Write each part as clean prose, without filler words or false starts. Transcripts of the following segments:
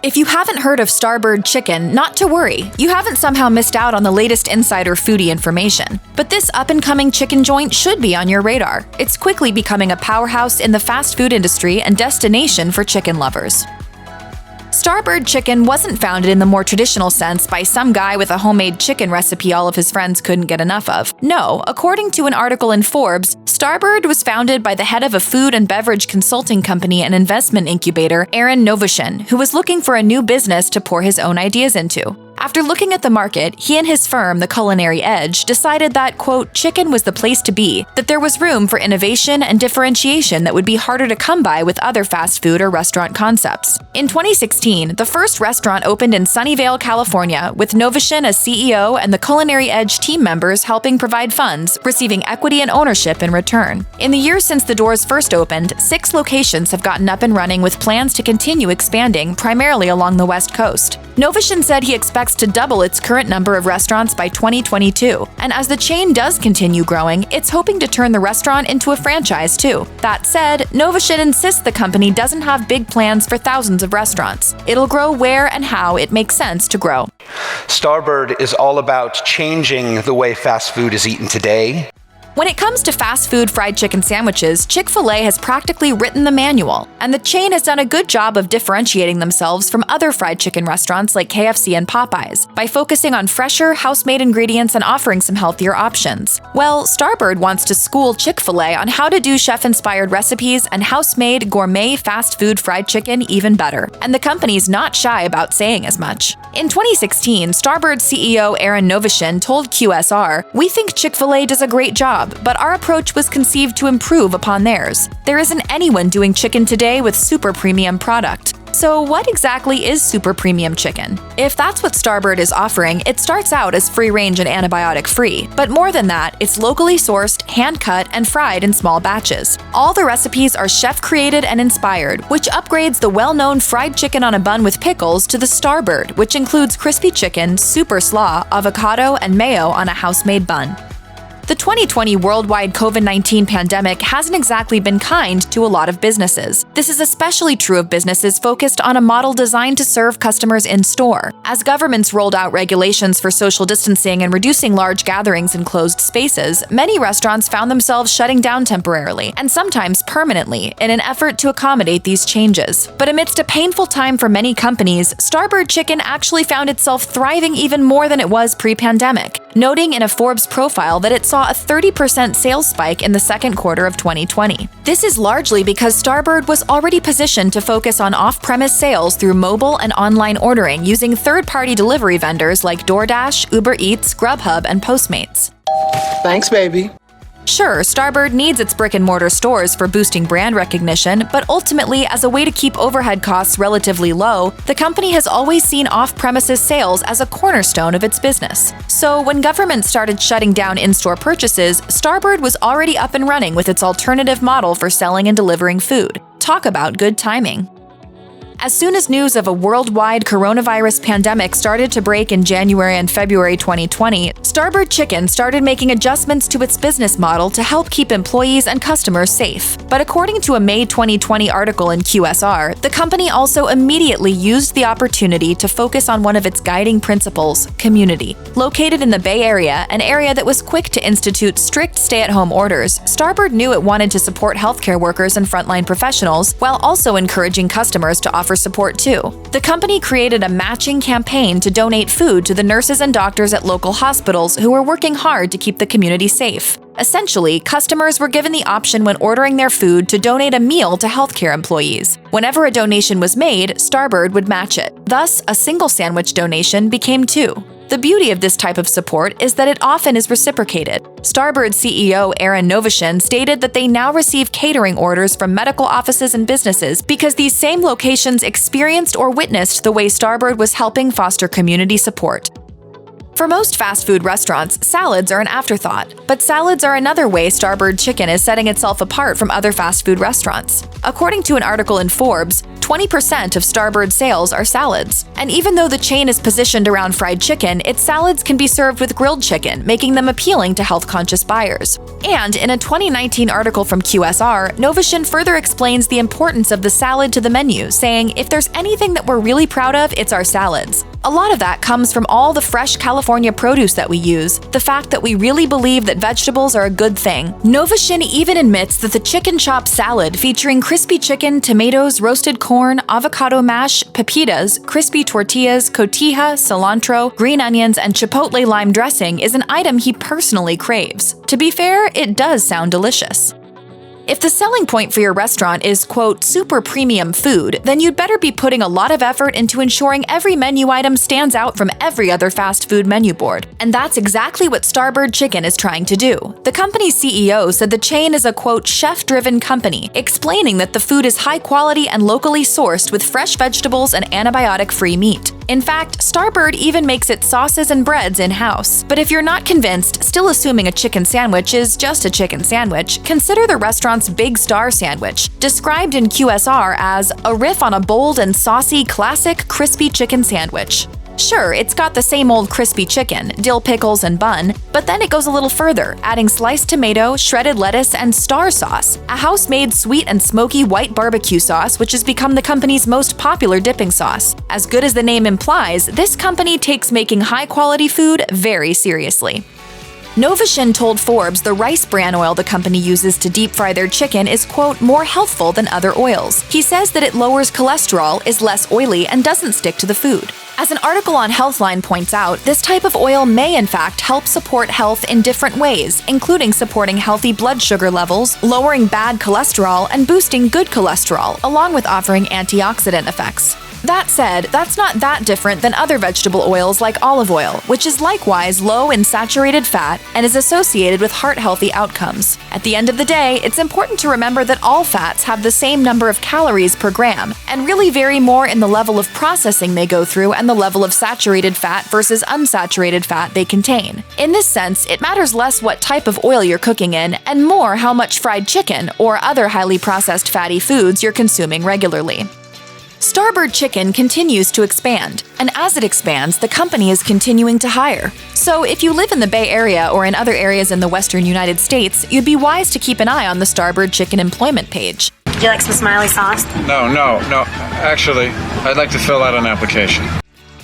If you haven't heard of Starbird Chicken, not to worry. You haven't somehow missed out on the latest insider foodie information. But this up-and-coming chicken joint should be on your radar. It's quickly becoming a powerhouse in the fast food industry and destination for chicken lovers. Starbird Chicken wasn't founded in the more traditional sense by some guy with a homemade chicken recipe all of his friends couldn't get enough of. No, according to an article in Forbes, Starbird was founded by the head of a food and beverage consulting company and investment incubator, Aaron Novoshin, who was looking for a new business to pour his own ideas into. After looking at the market, he and his firm, The Culinary Edge, decided that, quote, chicken was the place to be, that there was room for innovation and differentiation that would be harder to come by with other fast food or restaurant concepts. In 2016, the first restaurant opened in Sunnyvale, California, with Novoshin as CEO and the Culinary Edge team members helping provide funds, receiving equity and ownership in return. In the years since the doors first opened, 6 locations have gotten up and running with plans to continue expanding, primarily along the West Coast. Novoshin said he expects to double its current number of restaurants by 2022. And as the chain does continue growing, it's hoping to turn the restaurant into a franchise too. That said, Novoshin insists the company doesn't have big plans for thousands of restaurants. It'll grow where and how it makes sense to grow. Starbird is all about changing the way fast food is eaten today. When it comes to fast food fried chicken sandwiches, Chick-fil-A has practically written the manual, and the chain has done a good job of differentiating themselves from other fried chicken restaurants like KFC and Popeyes by focusing on fresher, house-made ingredients and offering some healthier options. Well, Starbird wants to school Chick-fil-A on how to do chef-inspired recipes and house-made gourmet fast food fried chicken even better, and the company's not shy about saying as much. In 2016, Starbird CEO Aaron Novoshin told QSR, "We think Chick-fil-A does a great job, but our approach was conceived to improve upon theirs. There isn't anyone doing chicken today with super premium product." So what exactly is super premium chicken? If that's what Starbird is offering, it starts out as free-range and antibiotic-free. But more than that, it's locally sourced, hand-cut, and fried in small batches. All the recipes are chef-created and inspired, which upgrades the well-known fried chicken on a bun with pickles to the Starbird, which includes crispy chicken, super slaw, avocado, and mayo on a house-made bun. The 2020 worldwide COVID-19 pandemic hasn't exactly been kind to a lot of businesses. This is especially true of businesses focused on a model designed to serve customers in-store. As governments rolled out regulations for social distancing and reducing large gatherings in closed spaces, many restaurants found themselves shutting down temporarily, and sometimes permanently, in an effort to accommodate these changes. But amidst a painful time for many companies, Starbird Chicken actually found itself thriving even more than it was pre-pandemic, noting in a Forbes profile that it saw a 30% sales spike in the second quarter of 2020. This is largely because Starbird was already positioned to focus on off-premise sales through mobile and online ordering using third-party delivery vendors like DoorDash, Uber Eats, Grubhub, and Postmates. Thanks, baby. Sure, Starbird needs its brick-and-mortar stores for boosting brand recognition, but ultimately, as a way to keep overhead costs relatively low, the company has always seen off-premises sales as a cornerstone of its business. So when government started shutting down in-store purchases, Starbird was already up and running with its alternative model for selling and delivering food. Talk about good timing. As soon as news of a worldwide coronavirus pandemic started to break in January and February 2020, Starbird Chicken started making adjustments to its business model to help keep employees and customers safe. But according to a May 2020 article in QSR, the company also immediately used the opportunity to focus on one of its guiding principles, community. Located in the Bay Area, an area that was quick to institute strict stay-at-home orders, Starbird knew it wanted to support healthcare workers and frontline professionals while also encouraging customers to offer support too. The company created a matching campaign to donate food to the nurses and doctors at local hospitals who were working hard to keep the community safe. Essentially, customers were given the option when ordering their food to donate a meal to healthcare employees. Whenever a donation was made, Starbird would match it. Thus, a single sandwich donation became 2. The beauty of this type of support is that it often is reciprocated. Starbird CEO Aaron Novoshin stated that they now receive catering orders from medical offices and businesses because these same locations experienced or witnessed the way Starbird was helping foster community support. For most fast food restaurants, salads are an afterthought, but salads are another way Starbird Chicken is setting itself apart from other fast food restaurants. According to an article in Forbes, 20% of Starbird sales are salads. And even though the chain is positioned around fried chicken, its salads can be served with grilled chicken, making them appealing to health-conscious buyers. And in a 2019 article from QSR, Novation further explains the importance of the salad to the menu, saying, "If there's anything that we're really proud of, it's our salads." A lot of that comes from all the fresh California produce that we use, the fact that we really believe that vegetables are a good thing. Novation even admits that the chicken chop salad featuring crispy chicken, tomatoes, roasted corn, avocado mash, pepitas, crispy tortillas, cotija, cilantro, green onions, and chipotle lime dressing is an item he personally craves. To be fair, it does sound delicious. If the selling point for your restaurant is, quote, super premium food, then you'd better be putting a lot of effort into ensuring every menu item stands out from every other fast food menu board. And that's exactly what Starbird Chicken is trying to do. The company's CEO said the chain is a, quote, chef-driven company, explaining that the food is high quality and locally sourced with fresh vegetables and antibiotic-free meat. In fact, Starbird even makes its sauces and breads in-house. But if you're not convinced, still assuming a chicken sandwich is just a chicken sandwich, consider the restaurant's Big Star sandwich, described in QSR as a riff on a bold and saucy classic crispy chicken sandwich. Sure, it's got the same old crispy chicken, dill pickles, and bun, but then it goes a little further, adding sliced tomato, shredded lettuce, and star sauce, a house-made sweet and smoky white barbecue sauce which has become the company's most popular dipping sauce. As good as the name implies, this company takes making high-quality food very seriously. Novation told Forbes the rice bran oil the company uses to deep fry their chicken is, quote, more healthful than other oils. He says that it lowers cholesterol, is less oily, and doesn't stick to the food. As an article on Healthline points out, this type of oil may in fact help support health in different ways, including supporting healthy blood sugar levels, lowering bad cholesterol, and boosting good cholesterol, along with offering antioxidant effects. That said, that's not that different than other vegetable oils like olive oil, which is likewise low in saturated fat and is associated with heart-healthy outcomes. At the end of the day, it's important to remember that all fats have the same number of calories per gram, and really vary more in the level of processing they go through and the level of saturated fat versus unsaturated fat they contain. In this sense, it matters less what type of oil you're cooking in, and more how much fried chicken or other highly processed fatty foods you're consuming regularly. Starbird Chicken continues to expand, and as it expands, the company is continuing to hire. So if you live in the Bay Area or in other areas in the western United States, you'd be wise to keep an eye on the Starbird Chicken employment page. Would you like some smiley sauce? No. Actually, I'd like to fill out an application.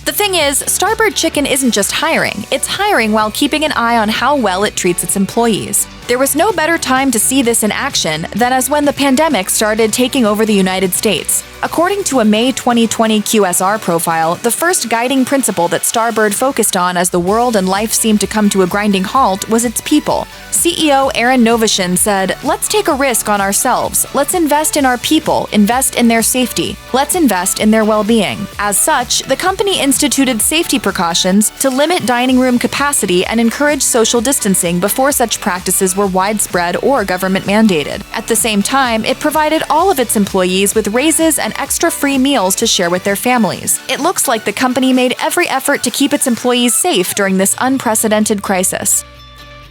The thing is, Starbird Chicken isn't just hiring, it's hiring while keeping an eye on how well it treats its employees. There was no better time to see this in action than as when the pandemic started taking over the United States. According to a May 2020 QSR profile, the first guiding principle that Starbird focused on as the world and life seemed to come to a grinding halt was its people. CEO Aaron Novation said, "Let's take a risk on ourselves. Let's invest in our people, invest in their safety. Let's invest in their well-being." As such, the company instituted safety precautions to limit dining room capacity and encourage social distancing before such practices were widespread or government mandated. At the same time, it provided all of its employees with raises and extra free meals to share with their families. It looks like the company made every effort to keep its employees safe during this unprecedented crisis.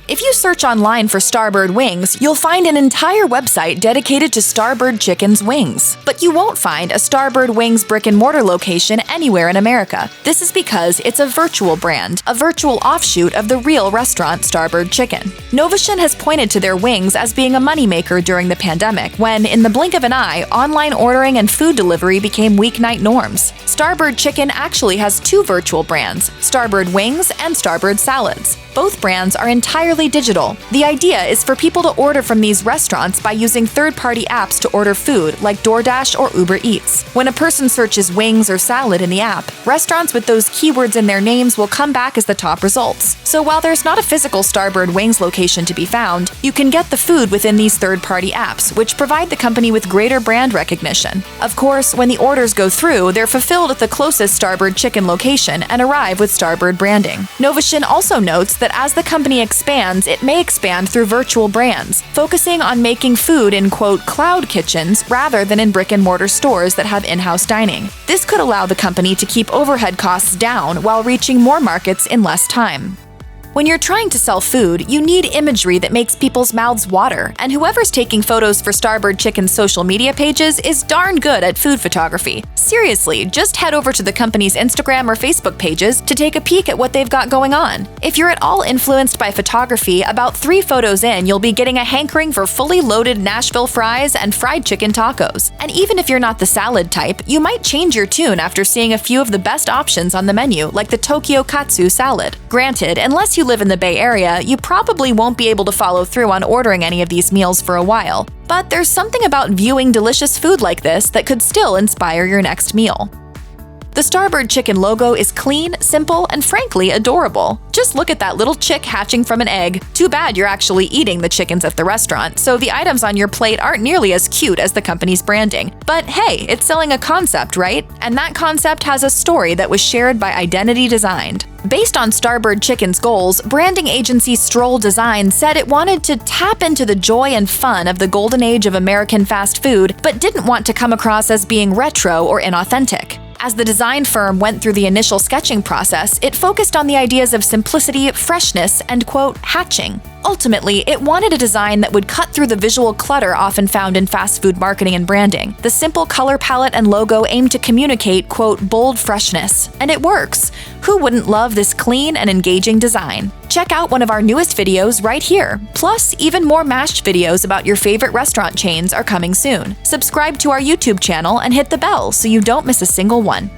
If you search online for Starbird Wings, you'll find an entire website dedicated to Starbird Chicken's wings. But you won't find a Starbird Wings brick-and-mortar location anywhere in America. This is because it's a virtual brand, a virtual offshoot of the real restaurant Starbird Chicken. Novation has pointed to their wings as being a moneymaker during the pandemic, when, in the blink of an eye, online ordering and food delivery became weeknight norms. Starbird Chicken actually has two virtual brands, Starbird Wings and Starbird Salads. Both brands are entirely digital. The idea is for people to order from these restaurants by using third-party apps to order food, like DoorDash or Uber Eats. When a person searches wings or salad in the app, restaurants with those keywords in their names will come back as the top results. So while there's not a physical Starbird Wings location to be found, you can get the food within these third-party apps, which provide the company with greater brand recognition. Of course, when the orders go through, they're fulfilled at the closest Starbird Chicken location and arrive with Starbird branding. Novation also notes that as the company expands, expands, it may expand through virtual brands, focusing on making food in, quote, cloud kitchens rather than in brick-and-mortar stores that have in-house dining. This could allow the company to keep overhead costs down while reaching more markets in less time. When you're trying to sell food, you need imagery that makes people's mouths water, and whoever's taking photos for Starbird Chicken's social media pages is darn good at food photography. Seriously, just head over to the company's Instagram or Facebook pages to take a peek at what they've got going on. If you're at all influenced by photography, about 3 photos in, you'll be getting a hankering for fully loaded Nashville fries and fried chicken tacos. And even if you're not the salad type, you might change your tune after seeing a few of the best options on the menu, like the Tokyo Katsu salad. Granted, unless you live in the Bay Area, you probably won't be able to follow through on ordering any of these meals for a while. But there's something about viewing delicious food like this that could still inspire your next meal. The Starbird Chicken logo is clean, simple, and frankly adorable. Just look at that little chick hatching from an egg. Too bad you're actually eating the chickens at the restaurant, so the items on your plate aren't nearly as cute as the company's branding. But hey, it's selling a concept, right? And that concept has a story that was shared by Identity Designed. Based on Starbird Chicken's goals, branding agency Stroll Design said it wanted to tap into the joy and fun of the golden age of American fast food, but didn't want to come across as being retro or inauthentic. As the design firm went through the initial sketching process, it focused on the ideas of simplicity, freshness, and, quote, hatching. Ultimately, it wanted a design that would cut through the visual clutter often found in fast food marketing and branding. The simple color palette and logo aim to communicate, quote, bold freshness. And it works. Who wouldn't love this clean and engaging design? Check out one of our newest videos right here. Plus, even more mashed videos about your favorite restaurant chains are coming soon. Subscribe to our YouTube channel and hit the bell so you don't miss a single one.